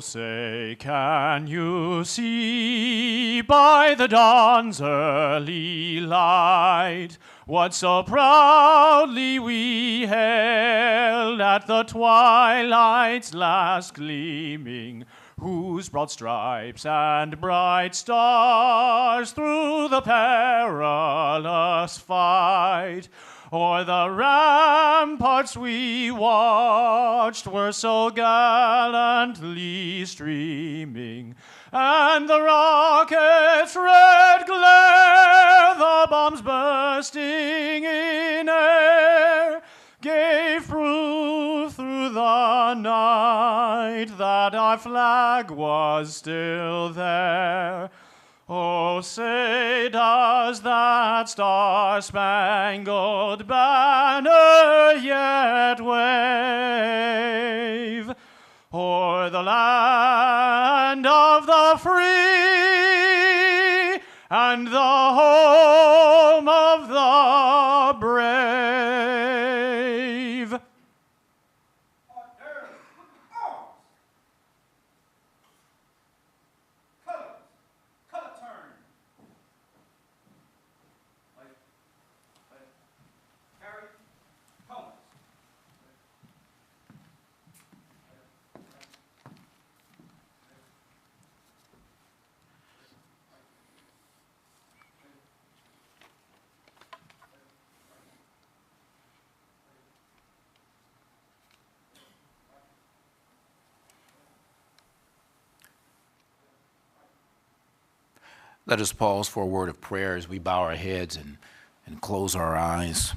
say, can you see by the dawn's early light what so proudly we hailed at the twilight's last gleaming, whose broad stripes and bright stars through the perilous fight o'er the ramparts we watched were so gallantly streaming, and the rocket's red glare, the bombs bursting in air, gave proof through the night that our flag was still there. Oh, say, does that star-spangled banner yet wave o'er the land of the free and the home of the brave? Let us pause for a word of prayer as we bow our heads and close our eyes.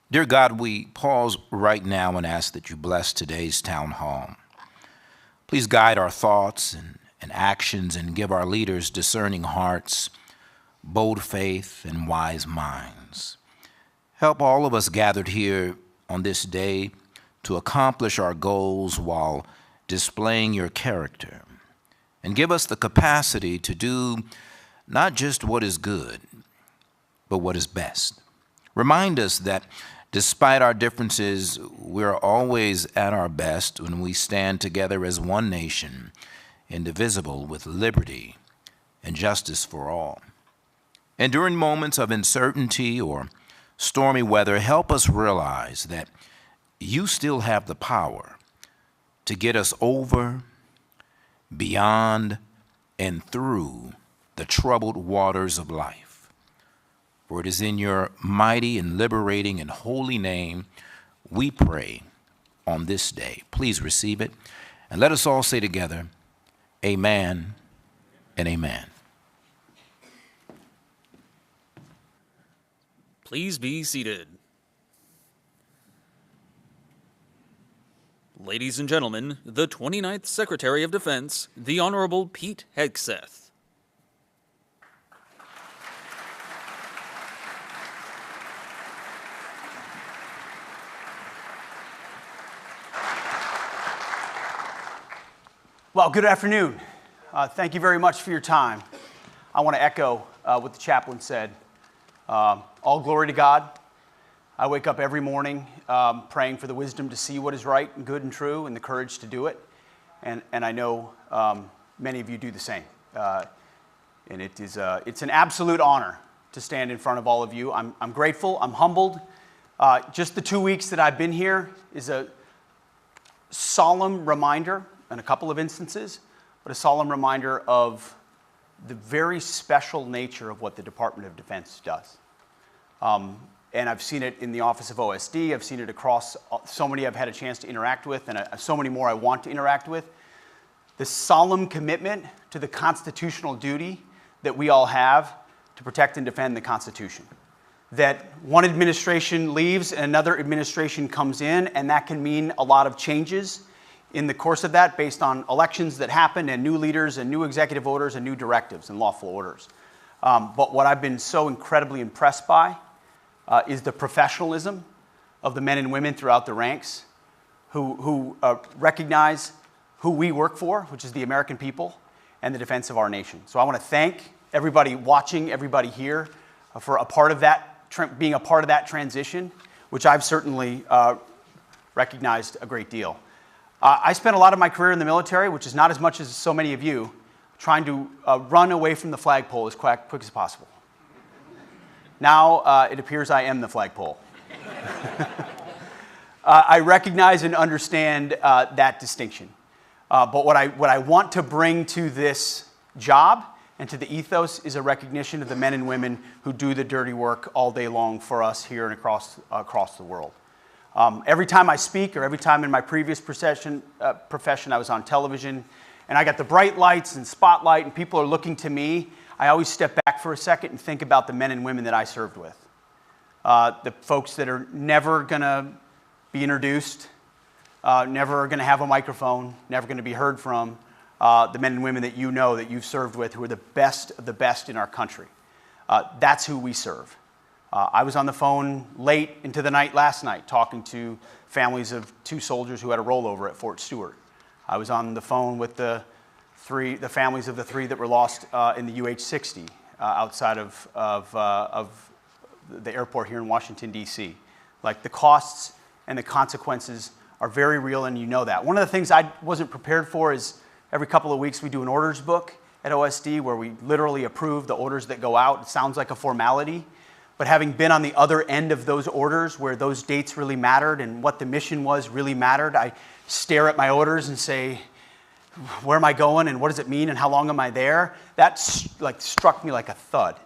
Dear God, we pause right now and ask that you bless today's town hall. Please guide our thoughts and actions and give our leaders discerning hearts, bold faith, and wise minds. Help all of us gathered here on this day to accomplish our goals while displaying your character. And give us the capacity to do not just what is good, but what is best. Remind us that despite our differences, we're always at our best when we stand together as one nation, indivisible, with liberty and justice for all. And during moments of uncertainty or stormy weather, help us realize that you still have the power to get us over, beyond, and through the troubled waters of life. For it is in your mighty and liberating and holy name we pray on this day. Please receive it, and let us all say together, amen and amen. Please be seated. Ladies and gentlemen, the 29th Secretary of Defense, the Honorable Pete Hegsteh. Well, good afternoon. Thank you very much for your time. I want to echo what the chaplain said. All glory to God. I wake up every morning praying for the wisdom to see what is right and good and true and the courage to do it. And I know many of you do the same. And it's an absolute honor to stand in front of all of you. I'm grateful. I'm humbled. Just the 2 weeks that I've been here is a solemn reminder, in a couple of instances, but a solemn reminder of the very special nature of what the Department of Defense does. And I've seen it in the Office of OSD. I've seen it across so many I've had a chance to interact with, and so many more I want to interact with. The solemn commitment to the constitutional duty that we all have to protect and defend the Constitution. That one administration leaves and another administration comes in, and that can mean a lot of changes in the course of that based on elections that happen and new leaders and new executive orders and new directives and lawful orders. But what I've been so incredibly impressed by is the professionalism of the men and women throughout the ranks who recognize who we work for, which is the American people and the defense of our nation. So I want to thank everybody watching, everybody here, for being a part of that transition, which I've certainly recognized a great deal. I spent a lot of my career in the military, which is not as much as so many of you, trying to run away from the flagpole as quick as possible. Now it appears I am the flagpole. I recognize and understand that distinction. But what I want to bring to this job and to the ethos is a recognition of the men and women who do the dirty work all day long for us here and across the world. Every time I speak, or every time in my previous profession I was on television, and I got the bright lights and spotlight, and people are looking to me, I always step back for a second and think about the men and women that I served with. The folks that are never going to be introduced, never going to have a microphone, never going to be heard from, the men and women that you know that you've served with who are the best of the best in our country. That's who we serve. I was on the phone late into the night last night talking to families of 2 soldiers who had a rollover at Fort Stewart. I was on the phone with the families of the 3 that were lost in the UH-60 outside of the airport here in Washington, D.C. Like, the costs and the consequences are very real, and you know that. One of the things I wasn't prepared for is every couple of weeks we do an orders book at OSD where we literally approve the orders that go out. It sounds like a formality, but having been on the other end of those orders where those dates really mattered and what the mission was really mattered, I stare at my orders and say, where am I going and what does it mean and how long am I there? That struck me like a thud.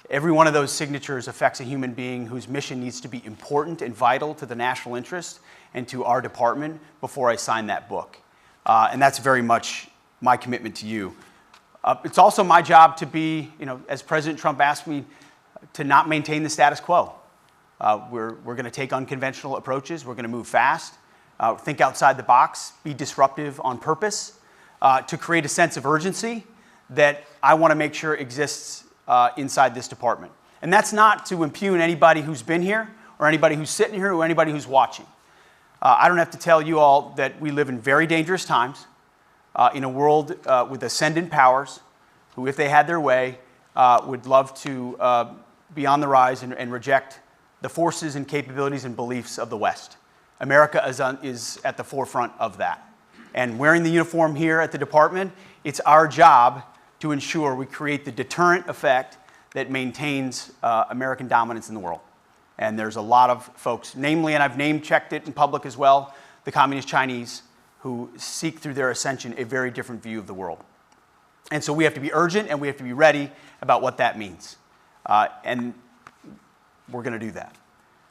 Every one of those signatures affects a human being whose mission needs to be important and vital to the national interest and to our department before I sign that book. And that's very much my commitment to you. It's also my job to be, as President Trump asked me, to not maintain the status quo. We're going to take unconventional approaches. We're going to move fast, think outside the box, be disruptive on purpose, to create a sense of urgency that I want to make sure exists inside this department. And that's not to impugn anybody who's been here or anybody who's sitting here or anybody who's watching. I don't have to tell you all that we live in very dangerous times in a world with ascendant powers who, if they had their way, would love to be on the rise and reject the forces and capabilities and beliefs of the West. America is at the forefront of that. And wearing the uniform here at the department, it's our job to ensure we create the deterrent effect that maintains American dominance in the world. And there's a lot of folks, namely, and I've name-checked it in public as well, the Communist Chinese, who seek through their ascension a very different view of the world. And so we have to be urgent and we have to be ready about what that means. And we're going to do that.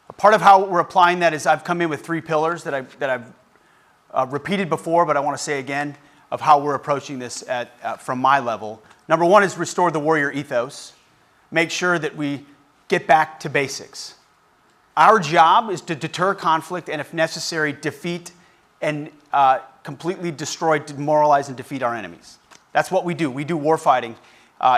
A part of how we're applying that is I've come in with 3 pillars that I've repeated before, but I want to say again, of how we're approaching this from my level. Number 1 is restore the warrior ethos. Make sure that we get back to basics. Our job is to deter conflict and, if necessary, defeat and completely destroy, demoralize, and defeat our enemies. That's what we do. We do warfighting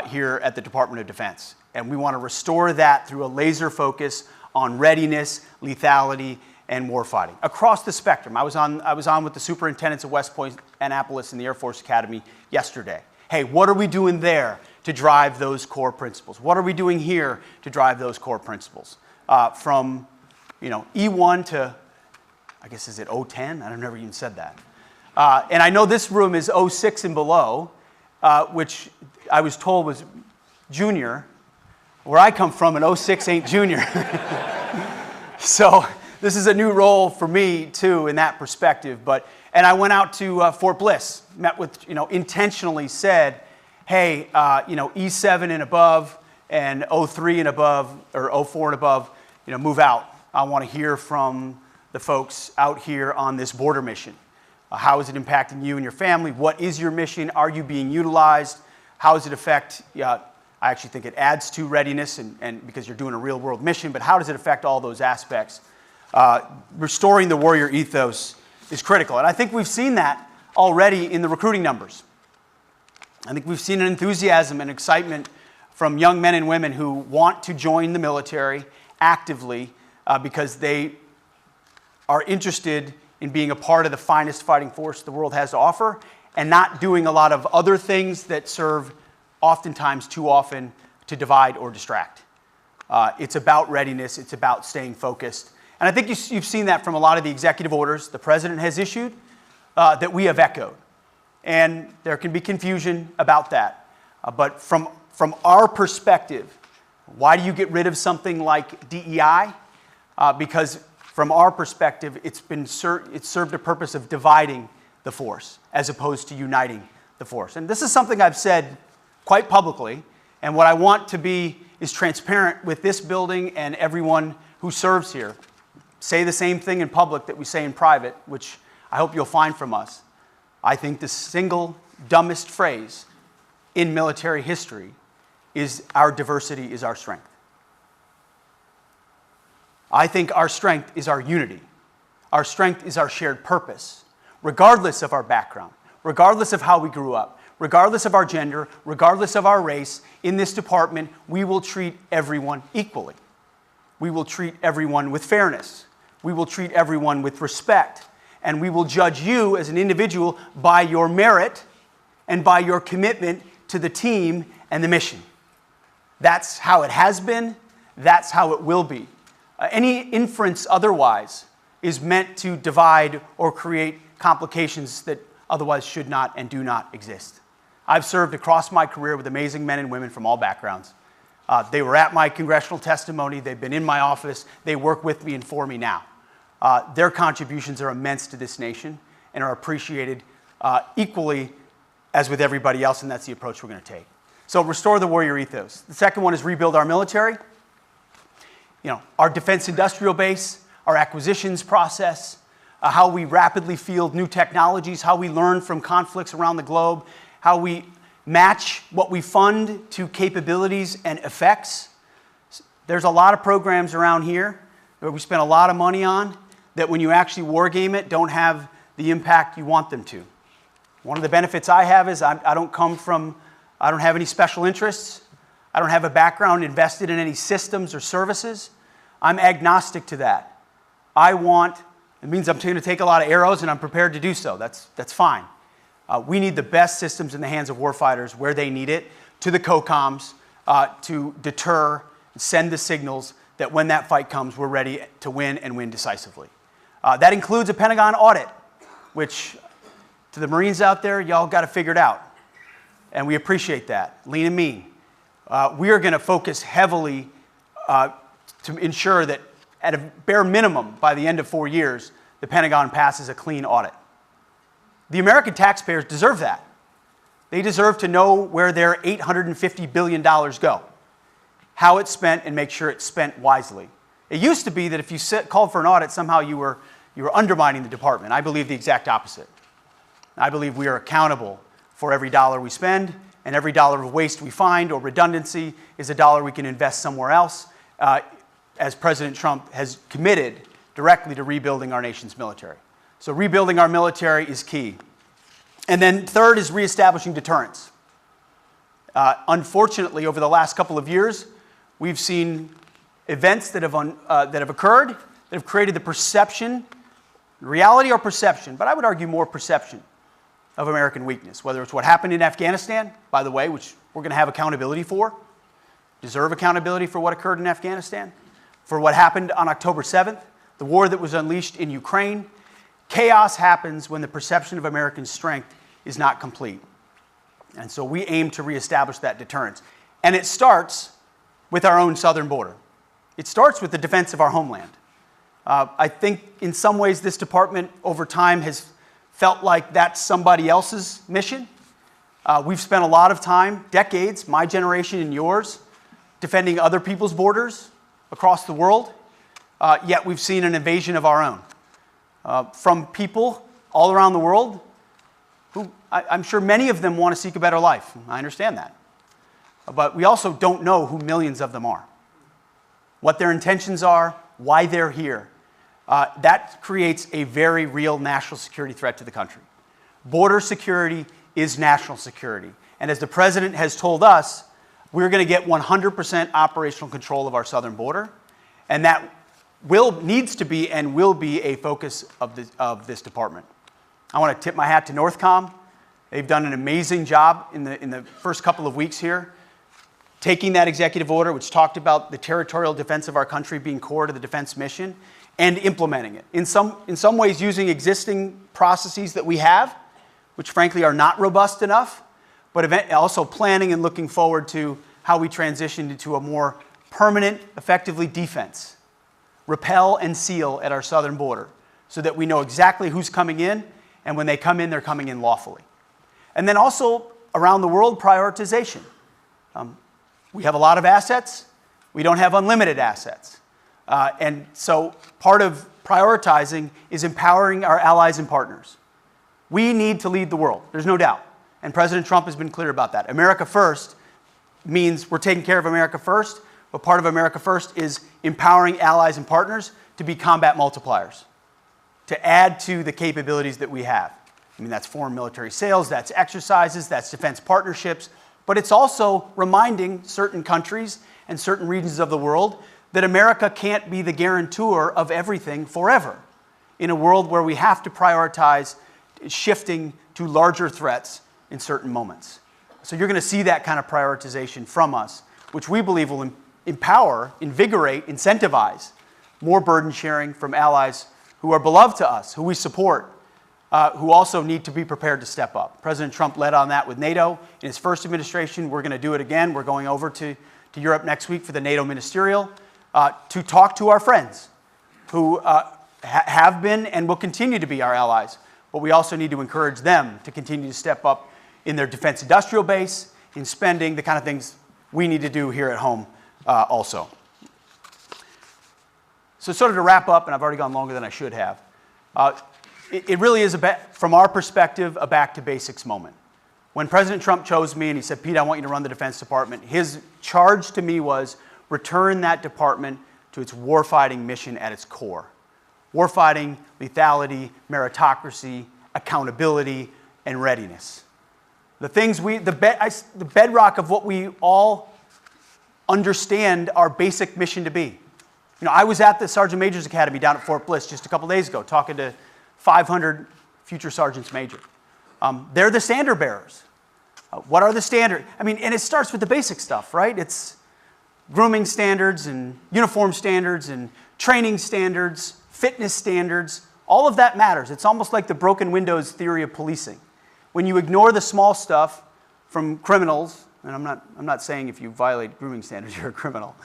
here at the Department of Defense. And we want to restore that through a laser focus on readiness, lethality, and warfighting across the spectrum. I was on with the superintendents of West Point, Annapolis, and the Air Force Academy yesterday. Hey, what are we doing there to drive those core principles? What are we doing here to drive those core principles? From E1 to, I guess, is it 010? I've never even said that. And I know this room is 06 and below, which I was told was junior. Where I come from, an 06 ain't junior. So this is a new role for me, too, in that perspective. And I went out to Fort Bliss, met with, intentionally said, hey, E7 and above and 03 and above, or 04 and above, move out. I want to hear from the folks out here on this border mission. How is it impacting you and your family? What is your mission? Are you being utilized? How does it affect, I actually think it adds to readiness and because you're doing a real world mission, but how does it affect all those aspects? Restoring the warrior ethos is critical. And I think we've seen that already in the recruiting numbers. I think we've seen an enthusiasm and excitement from young men and women who want to join the military actively because they are interested in being a part of the finest fighting force the world has to offer and not doing a lot of other things that serve oftentimes too often to divide or distract. It's about readiness. It's about staying focused. And I think you've seen that from a lot of the executive orders the president has issued, that we have echoed. And there can be confusion about that. But from our perspective, why do you get rid of something like DEI? Because from our perspective, it's served a purpose of dividing the force as opposed to uniting the force. And this is something I've said quite publicly, and what I want to be is transparent with this building and everyone who serves here. Say the same thing in public that we say in private, which I hope you'll find from us. I think the single dumbest phrase in military history is our diversity is our strength. I think our strength is our unity. Our strength is our shared purpose, regardless of our background, regardless of how we grew up, regardless of our gender, regardless of our race. In this department, we will treat everyone equally. We will treat everyone with fairness. We will treat everyone with respect. And we will judge you as an individual by your merit and by your commitment to the team and the mission. That's how it has been. That's how it will be. Any inference otherwise is meant to divide or create complications that otherwise should not and do not exist. I've served across my career with amazing men and women from all backgrounds. They were at my congressional testimony. They've been in my office. They work with me and for me now. Their contributions are immense to this nation and are appreciated equally as with everybody else, and that's the approach we're going to take. So restore the warrior ethos. The second one is rebuild our military. Our defense industrial base, our acquisitions process, how we rapidly field new technologies, how we learn from conflicts around the globe, how we match what we fund to capabilities and effects. There's a lot of programs around here that we spend a lot of money on that when you actually war game it don't have the impact you want them to. One of the benefits I have is I don't have any special interests. I don't have a background invested in any systems or services. I'm agnostic to that. It means I'm going to take a lot of arrows, and I'm prepared to do so. That's fine. We need the best systems in the hands of warfighters where they need it, to the COCOMs, to deter, send the signals that when that fight comes, we're ready to win and win decisively. That includes a Pentagon audit, which to the Marines out there, y'all got to figure it out. And we appreciate that. Lean and mean. We are going to focus heavily to ensure that at a bare minimum, by the end of 4 years, the Pentagon passes a clean audit. The American taxpayers deserve that. They deserve to know where their $850 billion go, how it's spent, and make sure it's spent wisely. It used to be that if you called for an audit, somehow you were undermining the department. I believe the exact opposite. I believe we are accountable for every dollar we spend, and every dollar of waste we find or redundancy is a dollar we can invest somewhere else, as President Trump has committed directly to rebuilding our nation's military. So rebuilding our military is key. And then third is reestablishing deterrence. Unfortunately, over the last couple of years, we've seen events that have occurred that have created the perception, reality or perception, but I would argue more perception of American weakness, whether it's what happened in Afghanistan, by the way, which we're going to have accountability for, deserve accountability for what occurred in Afghanistan, for what happened on October 7th, the war that was unleashed in Ukraine. Chaos happens when the perception of American strength is not complete. And so we aim to reestablish that deterrence. And it starts with our own southern border. It starts with the defense of our homeland. I think in some ways this department over time has felt like that's somebody else's mission. We've spent a lot of time, decades, my generation and yours, defending other people's borders across the world, yet we've seen an invasion of our own. From people all around the world who I'm sure many of them want to seek a better life. I understand that. But we also don't know who millions of them are, what their intentions are, why they're here. That creates a very real national security threat to the country. Border security is national security. And as the president has told us, we're going to get 100% operational control of our southern border. And that needs to be and will be a focus of this department. I want to tip my hat to NORTHCOM. They've done an amazing job in the first couple of weeks here, taking that executive order, which talked about the territorial defense of our country being core to the defense mission, and implementing it. In some ways using existing processes that we have, which frankly are not robust enough, but also planning and looking forward to how we transition into a more permanent, effectively defense, repel and seal at our southern border so that we know exactly who's coming in, and when they come in, they're coming in lawfully. And then also around the world, prioritization. We have a lot of assets. We don't have unlimited assets. And so part of prioritizing is empowering our allies and partners. We need to lead the world, there's no doubt. And President Trump has been clear about that. America first means we're taking care of America first, but part of America first is empowering allies and partners to be combat multipliers, to add to the capabilities that we have. I mean, that's foreign military sales, that's exercises, that's defense partnerships, but it's also reminding certain countries and certain regions of the world that America can't be the guarantor of everything forever in a world where we have to prioritize shifting to larger threats in certain moments. So you're going to see that kind of prioritization from us, which we believe will empower, invigorate, incentivize more burden sharing from allies who are beloved to us, who we support, who also need to be prepared to step up. President Trump led on that with NATO in his first administration. We're going to do it again. We're going over to Europe next week for the NATO ministerial to talk to our friends who have been and will continue to be our allies. But we also need to encourage them to continue to step up in their defense industrial base, in spending, the kind of things we need to do here at home also. So sort of to wrap up, and I've already gone longer than I should have, it really is, from our perspective, a back to basics moment. When President Trump chose me and he said, Pete, I want you to run the Defense Department, his charge to me was return that department to its warfighting mission at its core. Warfighting, lethality, meritocracy, accountability, and readiness. The things the bedrock of what we all understand our basic mission to be. You know, I was at the Sergeant Major's Academy down at Fort Bliss just a couple days ago talking to 500 future sergeants major. They're the standard bearers. What are the standards? I mean, and it starts with the basic stuff, right? It's grooming standards and uniform standards and training standards, fitness standards. All of that matters. It's almost like the broken windows theory of policing. When you ignore the small stuff from criminals, and I'm not saying if you violate grooming standards, you're a criminal.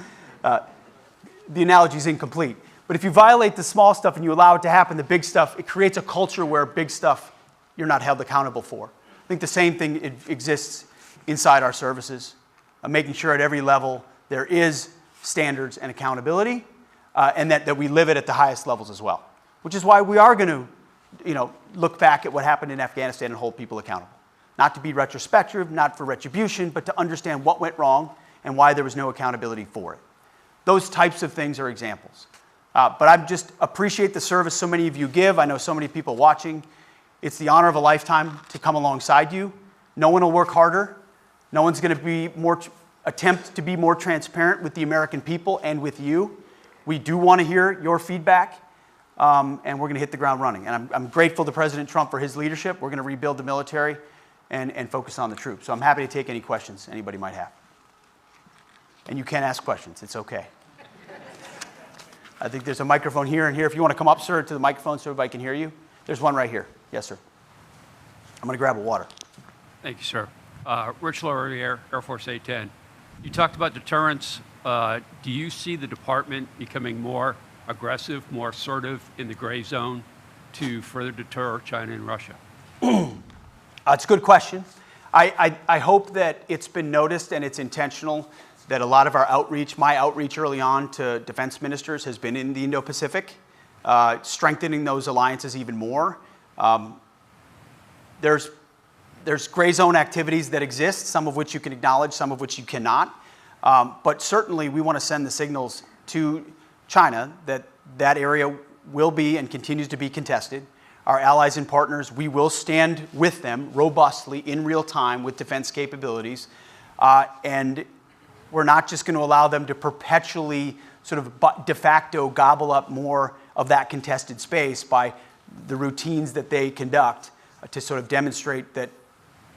The analogy is incomplete. But if you violate the small stuff and you allow it to happen, the big stuff, it creates a culture where big stuff you're not held accountable for. I think the same thing exists inside our services, making sure at every level there is standards and accountability, and that we live it at the highest levels as well. Which is why we are going to look back at what happened in Afghanistan and hold people accountable. Not to be retrospective, not for retribution, but to understand what went wrong and why there was no accountability for it. Those types of things are examples. But I just appreciate the service so many of you give. I know so many people watching. It's the honor of a lifetime to come alongside you. No one will work harder. No one's going to attempt to be more transparent with the American people and with you. We do want to hear your feedback, and we're going to hit the ground running. And I'm grateful to President Trump for his leadership. We're going to rebuild the military and focus on the troops. So I'm happy to take any questions anybody might have. And you can ask questions. It's okay. I think there's a microphone here and here. If you want to come up, sir, to the microphone so everybody can hear you. There's one right here. Yes, sir. I'm going to grab a water. Thank you, sir. Rich Laurier, Air Force A-10. You talked about deterrence. Do you see the department becoming more aggressive, more assertive in the gray zone to further deter China and Russia? It's a good question. I hope that it's been noticed and it's intentional that a lot of our outreach, my outreach early on to defense ministers has been in the Indo-Pacific, strengthening those alliances even more. There's gray zone activities that exist, some of which you can acknowledge, some of which you cannot. But certainly we want to send the signals to China that that area will be and continues to be contested. Our allies and partners, we will stand with them robustly in real time with defense capabilities. And we're not just going to allow them to perpetually sort of de facto gobble up more of that contested space by the routines that they conduct to sort of demonstrate that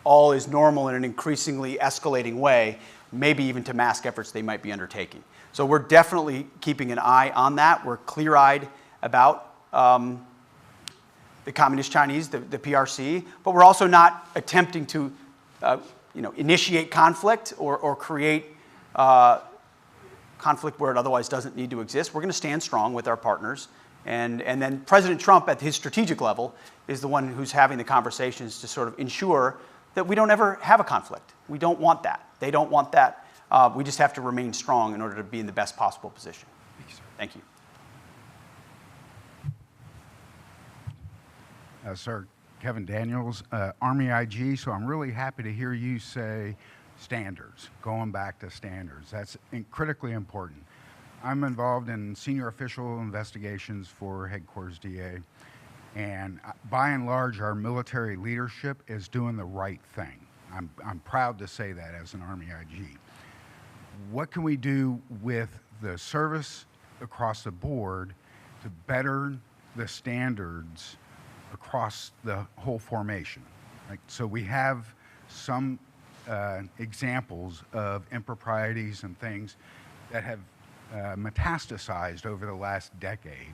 all is normal in an increasingly escalating way, maybe even to mask efforts they might be undertaking. So we're definitely keeping an eye on that. We're clear-eyed about the Communist Chinese, the PRC, but we're also not attempting to initiate conflict or create conflict where it otherwise doesn't need to exist. We're going to stand strong with our partners. And then President Trump, at his strategic level, is the one who's having the conversations to sort of ensure that we don't ever have a conflict. We don't want that. They don't want that. We just have to remain strong in order to be in the best possible position. Thank you. Sir, Kevin Daniels, Army IG, so I'm really happy to hear you say standards, going back to standards. That's critically important. I'm involved in senior official investigations for Headquarters DA, and by and large, our military leadership is doing the right thing. I'm proud to say that as an Army IG. What can we do with the service across the board to better the standards across the whole formation? So we have some examples of improprieties and things that have metastasized over the last decade.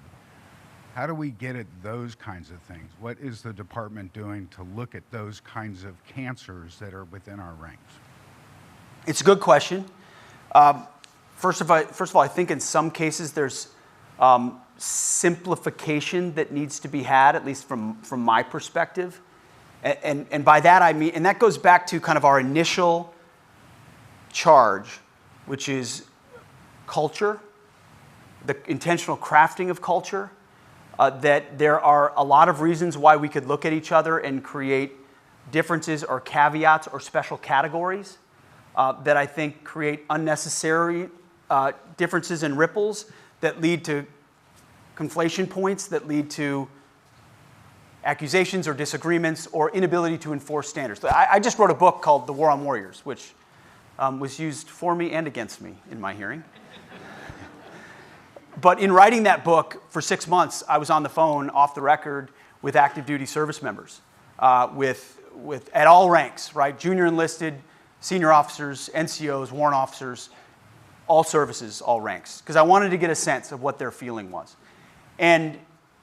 How do we get at those kinds of things? What is the department doing to look at those kinds of cancers that are within our ranks? It's a good question. First of all, I think in some cases there's simplification that needs to be had, at least from my perspective. And by that I mean, and that goes back to kind of our initial charge, which is culture, the intentional crafting of culture, that there are a lot of reasons why we could look at each other and create differences or caveats or special categories that I think create unnecessary differences and ripples that lead to conflation points, that lead to accusations or disagreements or inability to enforce standards. I just wrote a book called The War on Warriors, which was used for me and against me in my hearing. But in writing that book for 6 months, I was on the phone off the record with active duty service members, with at all ranks, right? Junior enlisted, senior officers, NCOs, warrant officers, all services, all ranks, because I wanted to get a sense of what their feeling was. And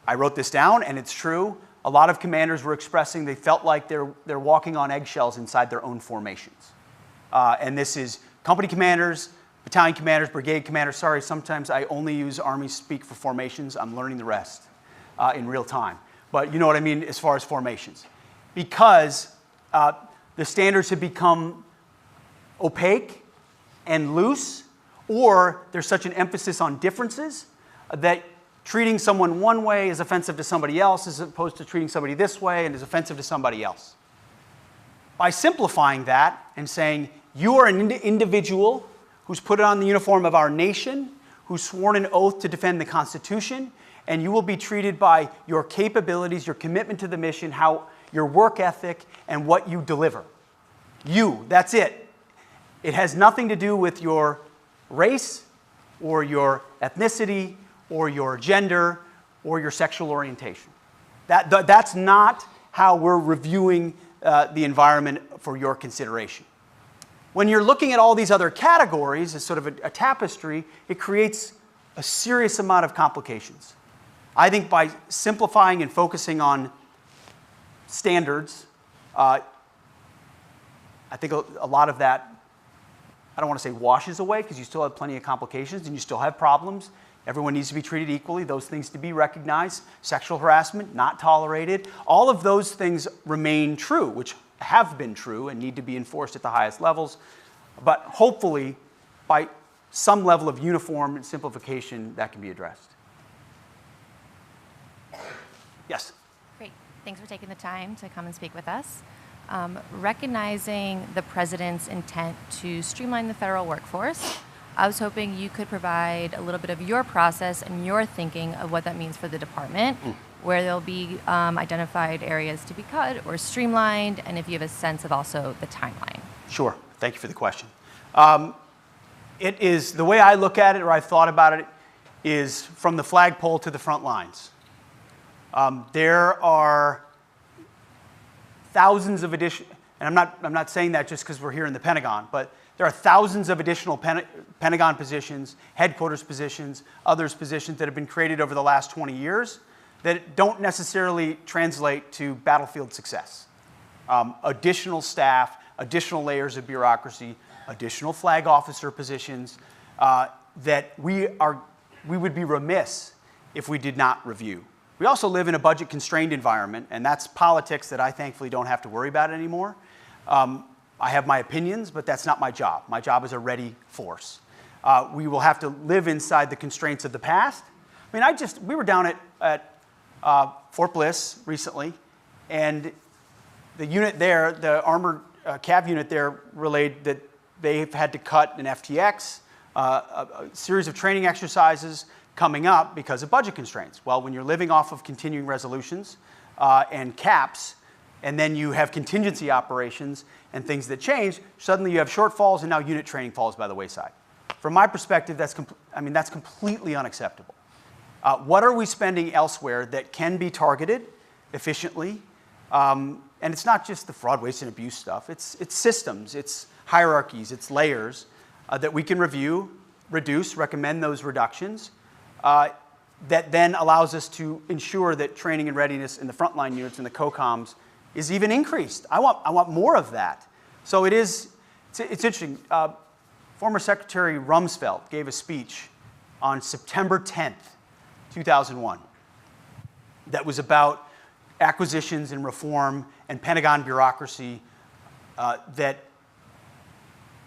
I wrote this down, and it's true. A lot of commanders were expressing they felt like they're walking on eggshells inside their own formations. And this is company commanders, battalion commanders, brigade commanders. Sorry, sometimes I only use Army speak for formations. I'm learning the rest in real time. But you know what I mean as far as formations. Because the standards have become opaque and loose, or there's such an emphasis on differences that treating someone one way is offensive to somebody else as opposed to treating somebody this way and is offensive to somebody else. By simplifying that and saying, you are an individual who's put on the uniform of our nation, who's sworn an oath to defend the Constitution, and you will be treated by your capabilities, your commitment to the mission, how your work ethic, and what you deliver. You, that's it. It has nothing to do with your race or your ethnicity or your gender or your sexual orientation. That's not how we're reviewing the environment for your consideration. When you're looking at all these other categories as sort of a tapestry, it creates a serious amount of complications. I think by simplifying and focusing on standards, I think a lot of that, I don't want to say washes away, because you still have plenty of complications and you still have problems. Everyone needs to be treated equally. Those things to be recognized. Sexual harassment, not tolerated. All of those things remain true, which have been true and need to be enforced at the highest levels. But hopefully, by some level of uniform and simplification, that can be addressed. Yes? Great. Thanks for taking the time to come and speak with us. Recognizing the President's intent to streamline the federal workforce, I was hoping you could provide a little bit of your process and your thinking of what that means for the department, where there'll be identified areas to be cut or streamlined, and if you have a sense of also the timeline. Sure. Thank you for the question. It is, the way I look at it, or I've thought about it, is from the flagpole to the front lines. There are thousands of additional, and I'm not saying that just because we're here in the Pentagon, but There are thousands of additional Pentagon positions, headquarters positions, others positions that have been created over the last 20 years that don't necessarily translate to battlefield success. Additional staff, additional layers of bureaucracy, additional flag officer positions that we would be remiss if we did not review. We also live in a budget-constrained environment, and that's politics that I thankfully don't have to worry about anymore. I have my opinions, but that's not my job. My job is a ready force. We will have to live inside the constraints of the past. I mean, we were down at Fort Bliss recently, and the unit there, the armored cav unit there, relayed that they've had to cut an FTX, a series of training exercises coming up because of budget constraints. Well, when you're living off of continuing resolutions and caps, and then you have contingency operations and things that change, suddenly you have shortfalls, and now unit training falls by the wayside. From my perspective, that's completely unacceptable. What are we spending elsewhere that can be targeted efficiently? And it's not just the fraud, waste, and abuse stuff. It's systems, it's hierarchies, it's layers that we can review, reduce, recommend those reductions, that then allows us to ensure that training and readiness in the frontline units and the COCOMs is even increased. I want more of that. So it's interesting. Former Secretary Rumsfeld gave a speech on September 10th, 2001, that was about acquisitions and reform and Pentagon bureaucracy that,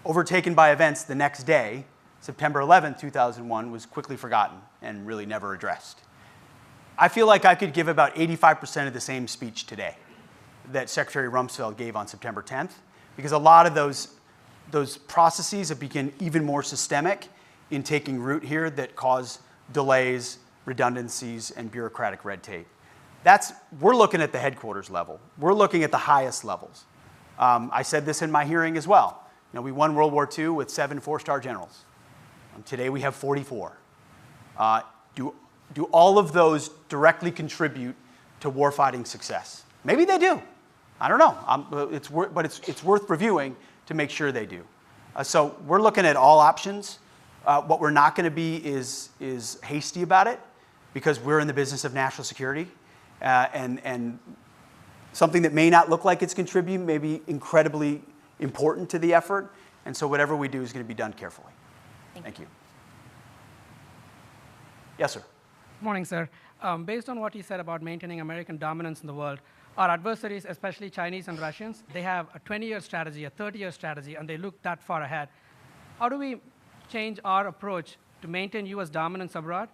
overtaken by events the next day, September 11th, 2001, was quickly forgotten and really never addressed. I feel like I could give about 85% of the same speech today that Secretary Rumsfeld gave on September 10th, because a lot of those processes have become even more systemic in taking root here that cause delays, redundancies, and bureaucratic red tape. We're looking at the headquarters level. We're looking at the highest levels. I said this in my hearing as well. We won World War II with 7 4-star generals. Today we have 44. Do all of those directly contribute to warfighting success? Maybe they do. I don't know. But it's worth reviewing to make sure they do. So we're looking at all options. What we're not going to be is hasty about it, because we're in the business of national security. And something that may not look like it's contributing may be incredibly important to the effort. And so whatever we do is going to be done carefully. Thank you. Yes, sir. Morning, sir. Based on what you said about maintaining American dominance in the world, our adversaries, especially Chinese and Russians, they have a 20-year strategy, a 30-year strategy, and they look that far ahead. How do we change our approach to maintain U.S. dominance abroad?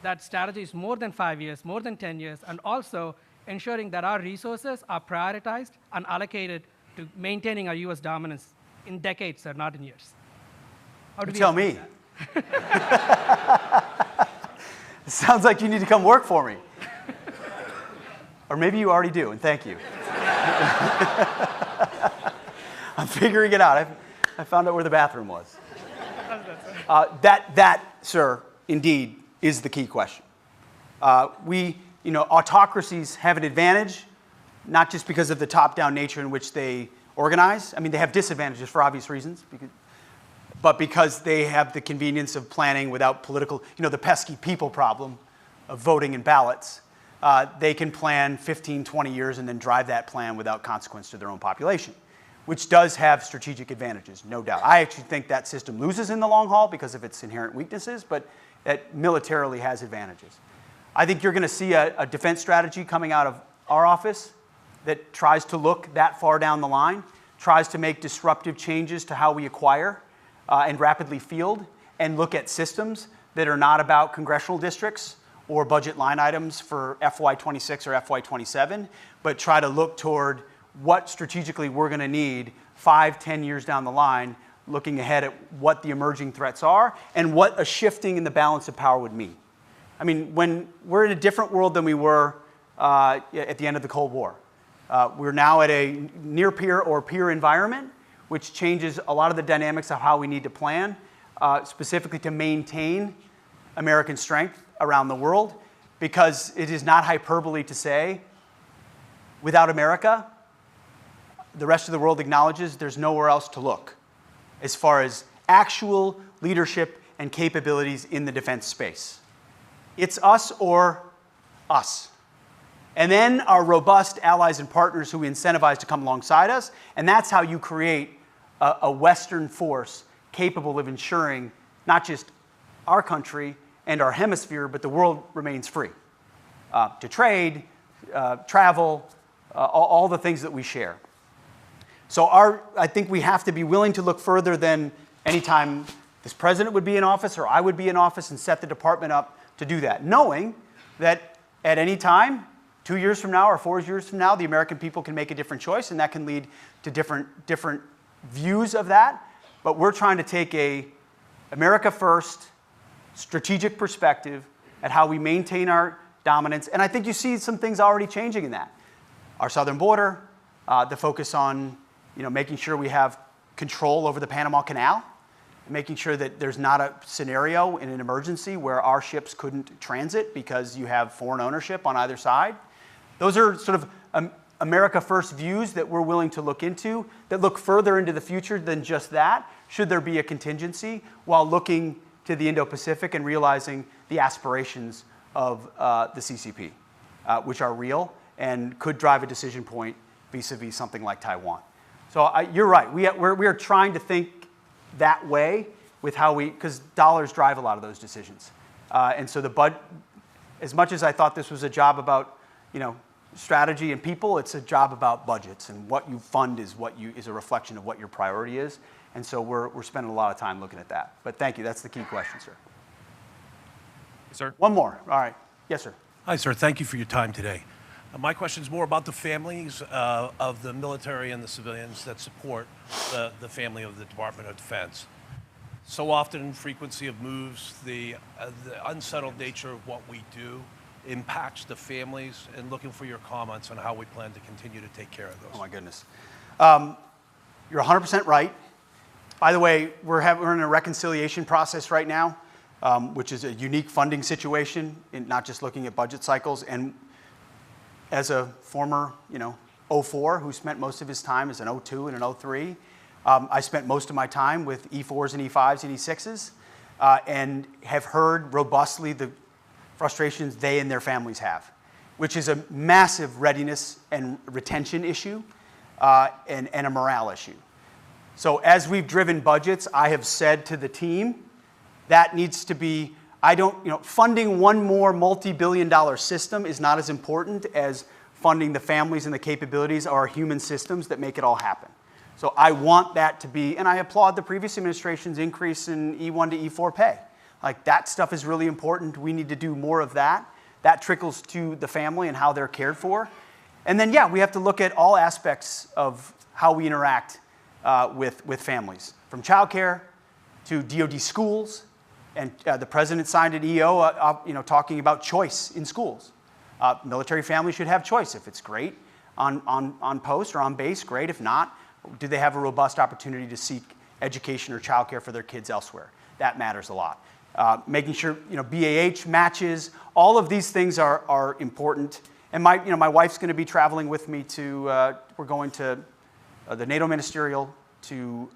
That strategy is more than 5 years, more than 10 years, and also ensuring that our resources are prioritized and allocated to maintaining our U.S. dominance in decades, sir, not in years. How do we tell me. It sounds like you need to come work for me. Or maybe you already do, and thank you. I'm figuring it out. I found out where the bathroom was. That, sir, indeed, is the key question. Autocracies have an advantage, not just because of the top-down nature in which they organize. I mean, they have disadvantages for obvious reasons, but because they have the convenience of planning without political, the pesky people problem of voting and ballots. They can plan 15, 20 years and then drive that plan without consequence to their own population, which does have strategic advantages, no doubt. I actually think that system loses in the long haul because of its inherent weaknesses, but it militarily has advantages. I think you're going to see a defense strategy coming out of our office that tries to look that far down the line, tries to make disruptive changes to how we acquire and rapidly field, and look at systems that are not about congressional districts or budget line items for FY26 or FY27, but try to look toward what strategically we're going to need 5, 10 years down the line, looking ahead at what the emerging threats are and what a shifting in the balance of power would mean. I mean, when we're in a different world than we were at the end of the Cold War. We're now at a near peer or peer environment, which changes a lot of the dynamics of how we need to plan, specifically to maintain American strength around the world, because it is not hyperbole to say, without America, the rest of the world acknowledges there's nowhere else to look. as far as actual leadership and capabilities in the defense space. It's us or us. And then our robust allies and partners who we incentivize to come alongside us, and that's how you create a Western force capable of ensuring not just our country and our hemisphere, but the world remains free to trade, travel, all the things that we share. So I think we have to be willing to look further than any time this president would be in office or I would be in office and set the department up to do that, knowing that at any time, 2 years from now or 4 years from now, the American people can make a different choice, and that can lead to different views of that. But we're trying to take a America first strategic perspective at how we maintain our dominance. And I think you see some things already changing in that. Our southern border, the focus on making sure we have control over the Panama Canal, making sure that there's not a scenario in an emergency where our ships couldn't transit because you have foreign ownership on either side. Those are sort of America First views that we're willing to look into, that look further into the future than just that, should there be a contingency, while looking to the Indo-Pacific and realizing the aspirations of the CCP, which are real and could drive a decision point vis-a-vis something like Taiwan. So you're right. We are trying to think that way with how because dollars drive a lot of those decisions. And so as much as I thought this was a job about, strategy and people, it's a job about budgets, and what you fund is a reflection of what your priority is. And so we're spending a lot of time looking at that. But thank you. That's the key question, sir. Sir? One more. All right. Yes, sir. Hi, sir. Thank you for your time today. My question is more about the families of the military and the civilians that support the family of the Department of Defense. So often, frequency of moves, the unsettled nature of what we do impacts the families, and looking for your comments on how we plan to continue to take care of those. Oh, my goodness. You're 100% right. By the way, we're in a reconciliation process right now, which is a unique funding situation, in not just looking at budget cycles. And as a former, 04 who spent most of his time as an 02 and an 03, I spent most of my time with E4s and E5s and E6s, and have heard robustly the frustrations they and their families have, which is a massive readiness and retention issue, and a morale issue. So as we've driven budgets, I have said to the team, that needs to be, funding one more multi-billion-dollar system is not as important as funding the families and the capabilities of our human systems that make it all happen. So I want that to be, and I applaud the previous administration's increase in E1 to E4 pay. Like, that stuff is really important. We need to do more of that. That trickles to the family and how they're cared for. And then, we have to look at all aspects of how we interact with families, from childcare to DoD schools. And the president signed an EO, talking about choice in schools. Military families should have choice. If it's great on post or on base, great. If not, do they have a robust opportunity to seek education or childcare for their kids elsewhere? That matters a lot. Making sure BAH matches. All of these things are important. And my wife's going to be traveling with me to. We're going to the NATO ministerial to.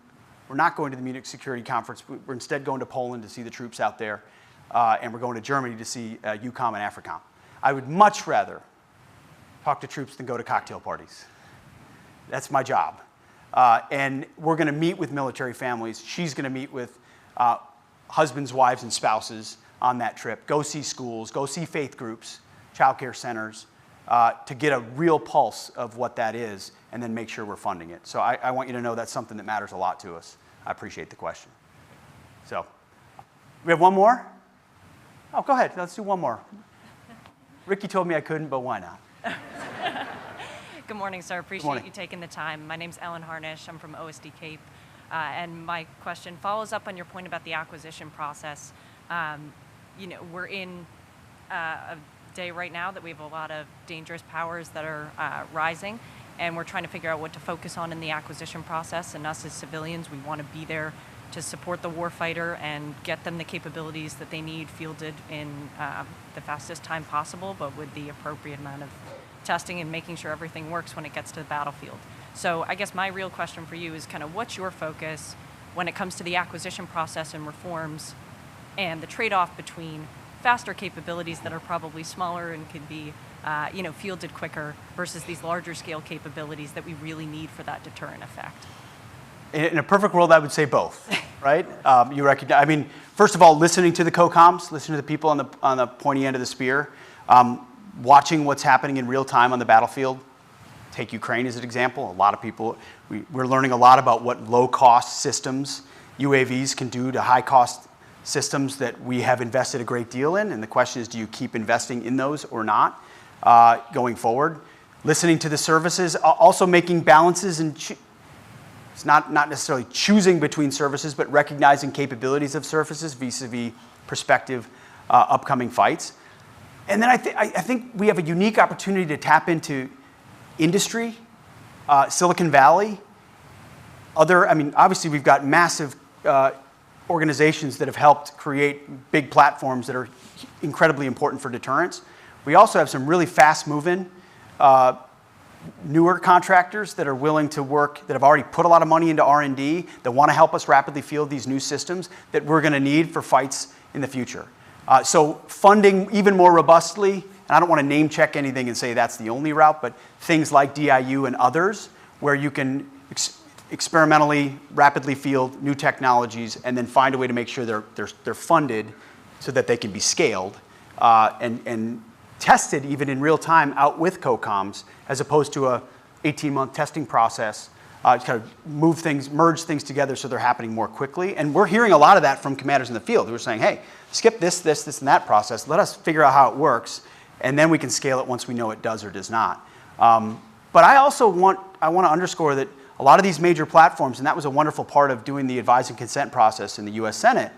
We're not going to the Munich Security Conference. We're instead going to Poland to see the troops out there, and we're going to Germany to see EUCOM and AFRICOM. I would much rather talk to troops than go to cocktail parties. That's my job. And we're going to meet with military families. She's going to meet with husbands, wives, and spouses on that trip. Go see schools, go see faith groups, childcare centers, to get a real pulse of what that is, and then make sure we're funding it. So I want you to know that's something that matters a lot to us. I appreciate the question. So, we have one more? Oh, go ahead. Let's do one more. Ricky told me I couldn't, but why not? Good morning, sir. Appreciate you taking the time. My name's Ellen Harnish. I'm from OSD Cape. And my question follows up on your point about the acquisition process. We're in a day right now that we have a lot of dangerous powers that are rising, and we're trying to figure out what to focus on in the acquisition process. And us as civilians, we want to be there to support the warfighter and get them the capabilities that they need fielded in the fastest time possible, but with the appropriate amount of testing and making sure everything works when it gets to the battlefield. So I guess my real question for you is kind of what's your focus when it comes to the acquisition process and reforms and the trade-off between faster capabilities that are probably smaller and can be fielded quicker versus these larger scale capabilities that we really need for that deterrent effect? In a perfect world, I would say both, right? You recognize, I mean, first of all, listening to the COCOMs, listening to the people on the pointy end of the spear, watching what's happening in real time on the battlefield. Take Ukraine as an example. A lot of people, we're learning a lot about what low-cost systems UAVs can do to high-cost systems that we have invested a great deal in. And the question is, do you keep investing in those or not going forward? Listening to the services, also making balances and it's not necessarily choosing between services, but recognizing capabilities of services vis-a-vis prospective upcoming fights. And then I think we have a unique opportunity to tap into industry, Silicon Valley, obviously we've got massive organizations that have helped create big platforms that are incredibly important for deterrence. We also have some really fast-moving, newer contractors that are willing to work, that have already put a lot of money into R&D, that want to help us rapidly field these new systems that we're going to need for fights in the future. So funding even more robustly, and I don't want to name check anything and say that's the only route, but things like DIU and others, where you can experimentally, rapidly field new technologies and then find a way to make sure they're funded so that they can be scaled and tested even in real time out with COCOMs, as opposed to a 18-month testing process, kind of merge things together so they're happening more quickly. And we're hearing a lot of that from commanders in the field who are saying, hey, skip this, and that process. Let us figure out how it works, and then we can scale it once we know it does or does not. But I also want to underscore that a lot of these major platforms, and that was a wonderful part of doing the advise and consent process in the US Senate,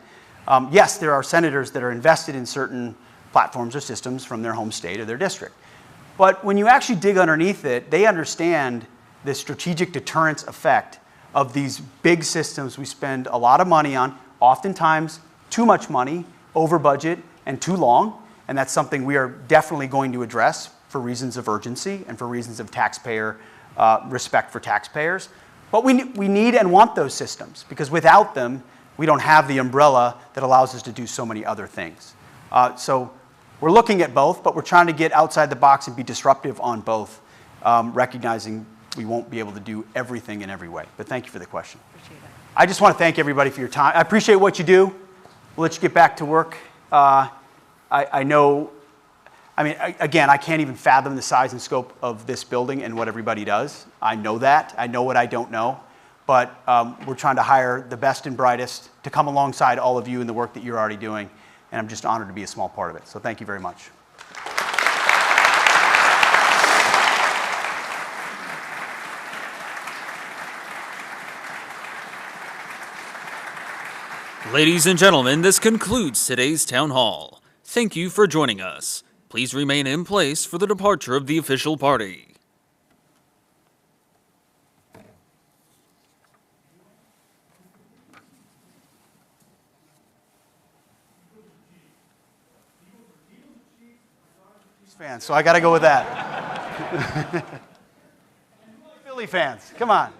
yes, there are senators that are invested in certain platforms or systems from their home state or their district. But when you actually dig underneath it, they understand the strategic deterrence effect of these big systems we spend a lot of money on, oftentimes too much money, over budget, and too long. And that's something we are definitely going to address for reasons of urgency and for reasons of taxpayer respect for taxpayers. But we need and want those systems, because without them, we don't have the umbrella that allows us to do so many other things. So we're looking at both, but we're trying to get outside the box and be disruptive on both, recognizing we won't be able to do everything in every way. But thank you for the question. Appreciate it. I just want to thank everybody for your time. I appreciate what you do. We'll let you get back to work. I know, again, I can't even fathom the size and scope of this building and what everybody does. I know that. I know what I don't know. But we're trying to hire the best and brightest to come alongside all of you in the work that you're already doing. And I'm just honored to be a small part of it. So thank you very much. Ladies and gentlemen, this concludes today's town hall. Thank you for joining us. Please remain in place for the departure of the official party. Fans, so I got to go with that. Philly fans, come on.